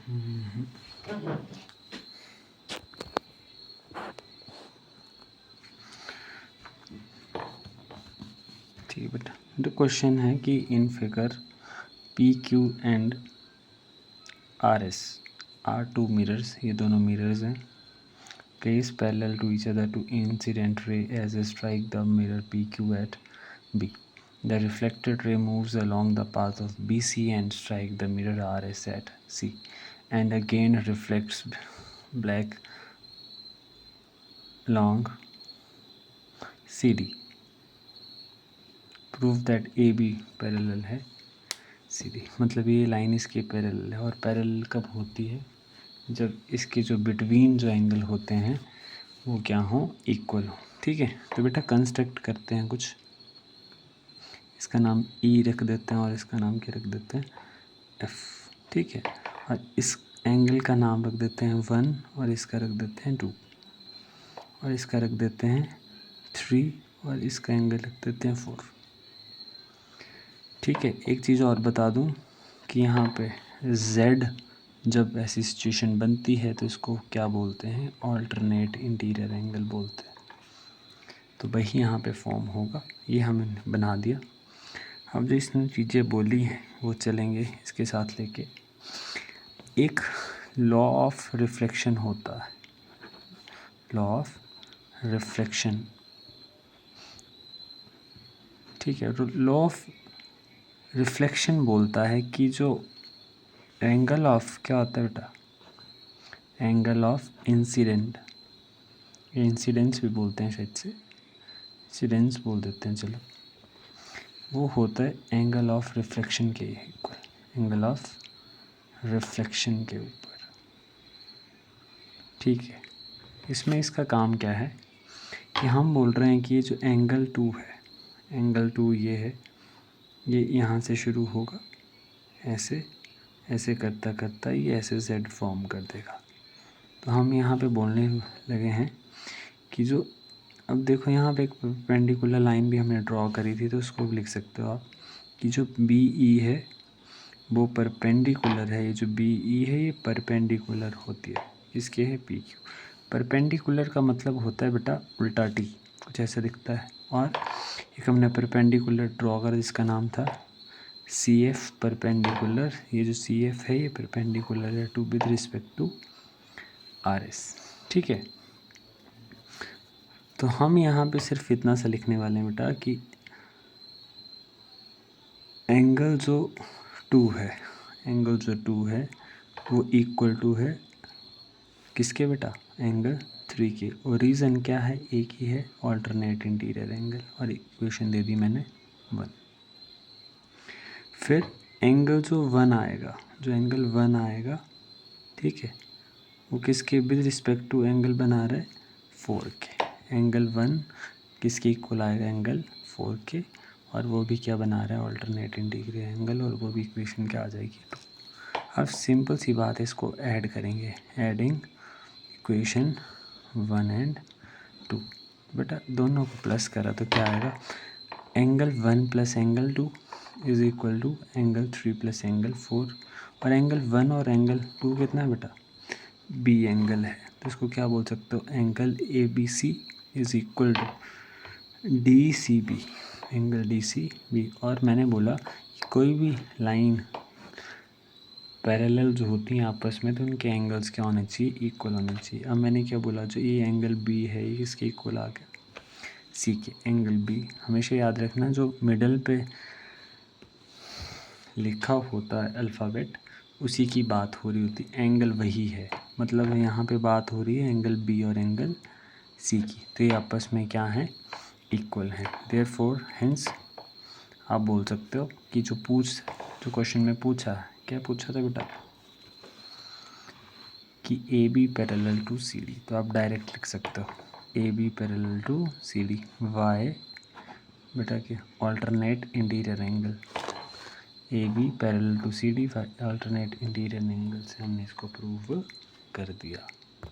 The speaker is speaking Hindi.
ठीक है बेटा, द क्वेश्चन है कि in figure P Q and R S are two mirrors, ये दोनों मिरर्स हैं, placed parallel to each other to incident ray as they strike the mirror PQ at B. The reflected ray moves along the path of BC and strike the mirror RS at C, and again reflects back along CD. Prove that AB parallel है CD, मतलब ये लाइन इसके पैरेलल है। और पैरेलल कब होती है? जब इसके जो बिटवीन जो एंगल होते हैं वो क्या हो? इक्वल हो। ठीक है, तो बेटा कंस्ट्रक्ट करते हैं कुछ। इसका नाम ई रख देते हैं और इसका नाम क्या रख देते हैं? एफ। ठीक है, और इस एंगल का नाम रख देते हैं 1 और इसका रख देते हैं 2 और इसका रख देते हैं 3 और इसका एंगल रख देते हैं 4। ठीक है, एक चीज़ और बता दूं कि यहाँ पे Z जब ऐसी सिचुएशन बनती है तो इसको क्या बोलते हैं? ऑल्टरनेट इंटीरियर एंगल बोलते हैं। तो वही यहाँ पे फॉर्म होगा, ये हमने बना दिया। अब जो इसने चीज़ें बोली हैं वो चलेंगे इसके साथ लेके। एक लॉ ऑफ रिफ्लेक्शन होता है, लॉ ऑफ रिफ्लेक्शन। ठीक है, लॉ ऑफ रिफ्लेक्शन बोलता है कि जो एंगल ऑफ क्या होता है बेटा? एंगल ऑफ इंसिडेंट, इंसिडेंस भी बोलते हैं शायद से, इंसिडेंस बोल देते हैं चलो, वो होता है एंगल ऑफ रिफ्लेक्शन के इक्वल, एंगल ऑफ रिफ्लेक्शन के ऊपर। ठीक है, इसमें इसका काम क्या है कि हम बोल रहे हैं कि ये जो एंगल 2 है, एंगल 2 ये है, ये यहाँ से शुरू होगा ऐसे ऐसे करता करता ये ऐसे Z फॉर्म कर देगा। तो हम यहाँ पे बोलने लगे हैं कि जो, अब देखो यहाँ पे एक परपेंडिकुलर लाइन भी हमने ड्रॉ करी थी, तो उसको भी लिख सकते हो आप कि जो BE है वो परपेंडिकुलर है। ये जो BE है ये परपेंडिकुलर होती है, इसके है PQ। परपेंडिकुलर का मतलब होता है बेटा उल्टा T, कुछ ऐसा दिखता है। और एक हमने परपेंडिकुलर ड्रॉ करा जिसका नाम था CF परपेंडिकुलर। ये जो CF है ये परपेंडिकुलर है to with respect to RS। ठीक है, तो हम यहाँ पे सिर्फ इतना सा लिखने वाले हैं बेटा कि एंगल जो 2 है, एंगल जो 2 है वो इक्वल टू है किसके बेटा? एंगल 3 के। और रीज़न क्या है? एक ही है, ऑल्टरनेट इंटीरियर एंगल। और इक्वेशन दे दी मैंने 1। फिर एंगल जो 1 आएगा, जो एंगल 1 आएगा, ठीक है, वो किसके विद रिस्पेक्ट टू एंगल बना रहा है? 4 के। एंगल 1 किसके इक्वल आएगा? एंगल 4 के। और वो भी क्या बना रहा है? Alternate interior angle. और वो भी इक्वेशन क्या आ जाएगी? 2। अब सिंपल सी बात है, इसको ऐड करेंगे, एडिंग इक्वेशन 1 एंड 2। बेटा दोनों को प्लस करा तो क्या आएगा? Angle 1 plus angle 2 is equal to angle 3 plus angle 4। और एंगल 1 और एंगल 2 कितना है बेटा? B एंगल है, तो इसको क्या बोल सकते हो? Angle ABC is equal to DCB, angle DCB। और मैंने बोला कि कोई भी लाइन पैरेलल जो होती हैं आपस में तो उनके एंगल्स क्या होने चाहिए? इक्वल होने चाहिए। अब मैंने क्या बोला? जो ये एंगल B है ये किसके इक्वल आ गया? C के। एंगल B हमेशा याद रखना, जो मिडल पे लिखा होता है अल्फ़ाबेट उसी की बात हो रही होती, एंगल वही है। मतलब यहाँ पे बात हो रही है एंगल B और एंगल C की, तो ये आपस में क्या है? इक्वल हैं। देयरफॉर हेंस आप बोल सकते हो कि जो क्वेश्चन में पूछा, क्या पूछा था बेटा? कि AB पैरेलल टू CD, तो आप डायरेक्ट लिख सकते हो AB parallel to CD। Why बेटा क्या? Alternate interior angle. AB parallel to CD alternate interior angle से हमने इसको प्रूव कर दिया।